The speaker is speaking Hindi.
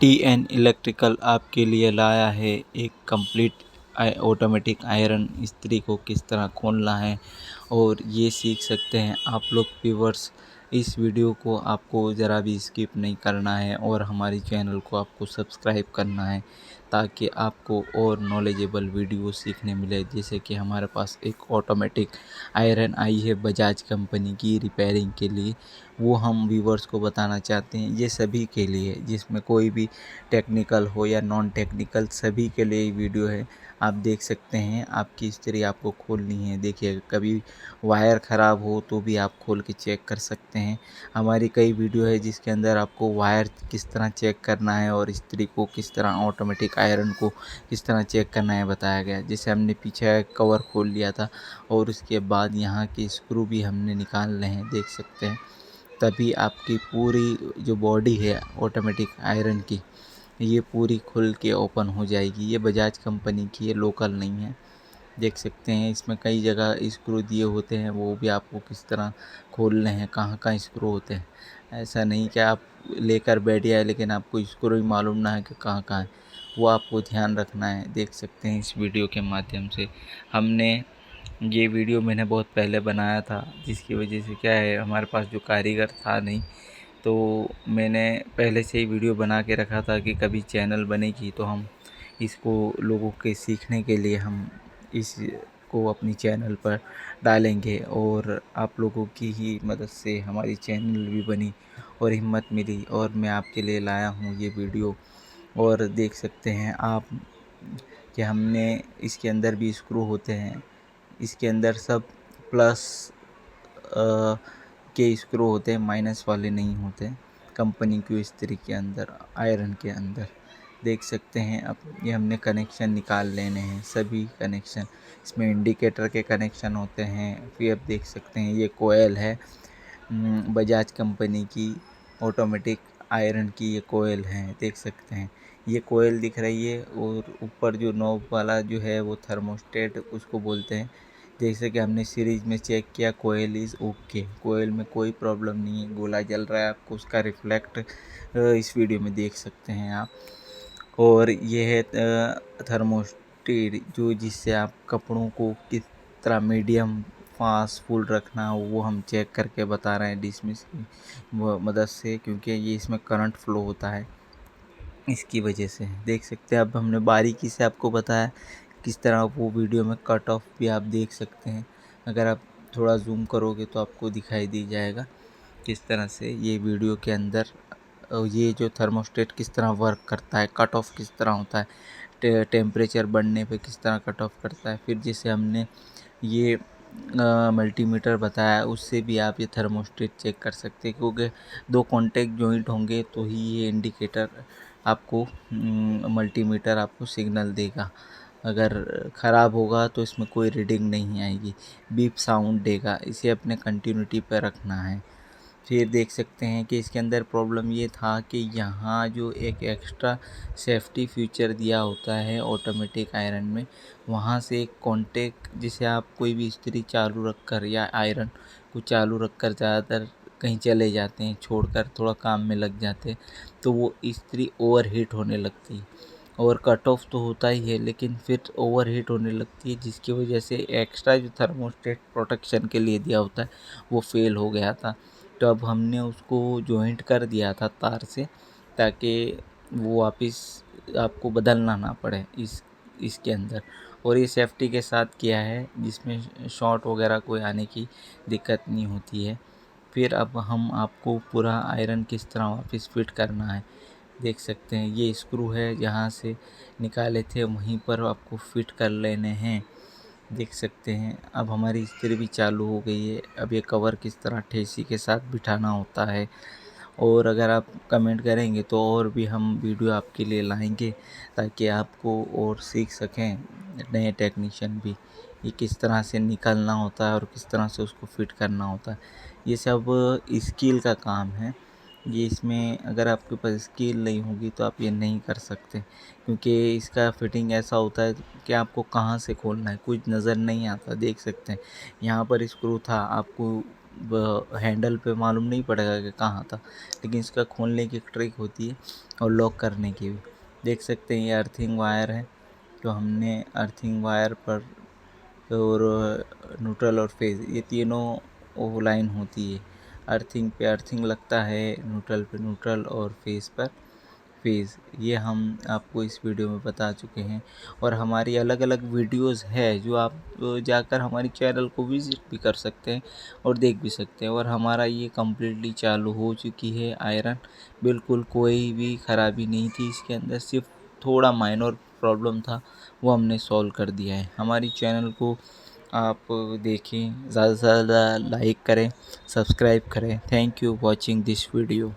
TN इलेक्ट्रिकल आपके लिए लाया है एक कंप्लीट ऑटोमेटिक आयरन इस्त्री को किस तरह खोलना है, और ये सीख सकते हैं आप लोग व्यूअर्स। इस वीडियो को आपको ज़रा भी स्किप नहीं करना है और हमारी चैनल को आपको सब्सक्राइब करना है ताकि आपको और नॉलेजेबल वीडियो सीखने मिले। जैसे कि हमारे पास एक ऑटोमेटिक आयरन आई है बजाज कंपनी की रिपेयरिंग के लिए, वो हम व्यूवर्स को बताना चाहते हैं। ये सभी के लिए, जिसमें कोई भी टेक्निकल हो या नॉन टेक्निकल, सभी के लिए वीडियो है। आप देख सकते हैं आपकी इस्त्री आपको खोलनी है। देखिए, कभी वायर ख़राब हो तो भी आप खोल के चेक कर सकते हैं। हमारी कई वीडियो है जिसके अंदर आपको वायर किस तरह चेक करना है और इस्त्री को किस तरह, ऑटोमेटिक आयरन को किस तरह चेक करना है बताया गया। जैसे हमने पीछे कवर खोल लिया था और उसके बाद यहाँ के स्क्रू भी हमने निकालने हैं, देख सकते हैं। तभी आपकी पूरी जो बॉडी है ऑटोमेटिक आयरन की, ये पूरी खुल के ओपन हो जाएगी। ये बजाज कंपनी की, ये लोकल नहीं है। देख सकते हैं इसमें कई जगह स्क्रू दिए होते हैं, वो भी आपको किस तरह खोलने हैं, कहाँ कहाँ स्क्रू होते हैं। ऐसा नहीं कि आप लेकर बैठ जाए लेकिन आपको स्क्रू ही मालूम ना है कि कहाँ कहाँ है, वो आपको ध्यान रखना है। देख सकते हैं इस वीडियो के माध्यम से हमने, ये वीडियो मैंने बहुत पहले बनाया था, जिसकी वजह से क्या है, हमारे पास जो कारीगर था नहीं, तो मैंने पहले से ही वीडियो बना के रखा था कि कभी चैनल बनेगी तो हम इसको लोगों के सीखने के लिए हम इसको अपनी चैनल पर डालेंगे। और आप लोगों की ही मदद से हमारी चैनल भी बनी और हिम्मत मिली, और मैं आपके लिए लाया हूँ ये वीडियो। और देख सकते हैं आप कि हमने इसके अंदर भी स्क्रू होते हैं, इसके अंदर सब प्लस के स्क्रू होते हैं, माइनस वाले नहीं होते कंपनी की इस्त्री के अंदर, आयरन के अंदर। देख सकते हैं अब ये हमने कनेक्शन निकाल लेने हैं, सभी कनेक्शन। इसमें इंडिकेटर के कनेक्शन होते हैं। फिर आप देख सकते हैं ये कोयल है बजाज कंपनी की ऑटोमेटिक आयरन की, ये कोयल है, देख सकते हैं। ये कोयल दिख रही है और ऊपर जो नॉब वाला जो है वो थर्मोस्टेट उसको बोलते हैं। जैसे कि हमने सीरीज में चेक किया, कोयल इज़ ओके, कोयल में कोई प्रॉब्लम नहीं है। गोला जल रहा है, आपको उसका रिफ्लेक्ट इस वीडियो में देख सकते हैं आप। और ये है थर्मोस्टेट, जो जिससे आप कपड़ों को किस तरह मीडियम फास्ट फुल रखना हो वो हम चेक करके बता रहे हैं डिसमिस की मदद से, क्योंकि ये इसमें करंट फ्लो होता है, इसकी वजह से। देख सकते हैं अब हमने बारीकी से आपको बताया किस तरह, वो वीडियो में कट ऑफ भी आप देख सकते हैं। अगर आप थोड़ा जूम करोगे तो आपको दिखाई दी जाएगा किस तरह से ये वीडियो के अंदर ये जो थर्मोस्टेट किस तरह वर्क करता है, कट ऑफ किस तरह होता है, टेम्परेचर बढ़ने पे किस तरह कट ऑफ करता है। फिर जैसे हमने ये मल्टीमीटर बताया, उससे भी आप ये थर्मोस्टेट चेक कर सकते हैं, क्योंकि दो कॉन्टैक्ट जॉइंट होंगे तो ही ये इंडिकेटर आपको, मल्टीमीटर आपको सिग्नल देगा। अगर ख़राब होगा तो इसमें कोई रीडिंग नहीं आएगी, बीप साउंड देगा। इसे अपने कंटिन्यूटी पर रखना है। फिर देख सकते हैं कि इसके अंदर प्रॉब्लम ये था कि यहाँ जो एक एक्स्ट्रा सेफ्टी फीचर दिया होता है ऑटोमेटिक आयरन में, वहाँ से एक कॉन्टेक्ट, जिसे आप कोई भी इस्त्री चालू रखकर या आयरन को चालू रखकर ज़्यादातर कहीं चले जाते हैं, छोड़कर थोड़ा काम में लग जाते हैं, तो वो इस्त्री ओवर हीट होने लगती है। और कट ऑफ तो होता ही है लेकिन फिर ओवर हीट होने लगती है, जिसकी वजह से एक्स्ट्रा जो थर्मोस्टेट प्रोटेक्शन के लिए दिया होता है वो फेल हो गया था। तो अब हमने उसको जॉइंट कर दिया था तार से, ताकि वो वापस आपको बदलना ना पड़े इसके अंदर। और ये सेफ्टी के साथ किया है, जिसमें शॉर्ट वगैरह कोई आने की दिक्कत नहीं होती है। फिर अब हम आपको पूरा आयरन किस तरह वापस फिट करना है देख सकते हैं। ये स्क्रू है, जहाँ से निकाले थे वहीं पर आपको फिट कर लेने हैं, देख सकते हैं। अब हमारी इस्त्री भी चालू हो गई है। अब ये कवर किस तरह ठेसी के साथ बिठाना होता है, और अगर आप कमेंट करेंगे तो और भी हम वीडियो आपके लिए लाएंगे, ताकि आपको और सीख सकें नए टेक्नीशियन भी, ये किस तरह से निकलना होता है और किस तरह से उसको फिट करना होता है। ये सब स्किल का काम है। ये इसमें अगर आपके पास स्किल नहीं होगी तो आप ये नहीं कर सकते, क्योंकि इसका फिटिंग ऐसा होता है कि आपको कहाँ से खोलना है कुछ नज़र नहीं आता। देख सकते हैं यहाँ पर स्क्रू था, आपको हैंडल पे मालूम नहीं पड़ेगा कि कहाँ था, लेकिन इसका खोलने की एक ट्रिक होती है और लॉक करने की भी। देख सकते हैं ये अर्थिंग वायर है, तो हमने अर्थिंग वायर पर और न्यूट्रल और फेज़ ये तीनों वो लाइन होती है। अर्थिंग पे अर्थिंग लगता है, न्यूट्रल पे न्यूट्रल और फेज़ पर फेज़। ये हम आपको इस वीडियो में बता चुके हैं और हमारी अलग अलग वीडियोस है जो आप जाकर हमारी चैनल को विज़िट भी कर सकते हैं और देख भी सकते हैं। और हमारा ये कम्प्लीटली चालू हो चुकी है आयरन, बिल्कुल कोई भी ख़राबी नहीं थी इसके अंदर, सिर्फ थोड़ा माइनर प्रॉब्लम था, वो हमने सॉल्व कर दिया है। हमारी चैनल को आप देखें, ज़्यादा से ज़्यादा लाइक करें, सब्सक्राइब करें। Thank you watching this video.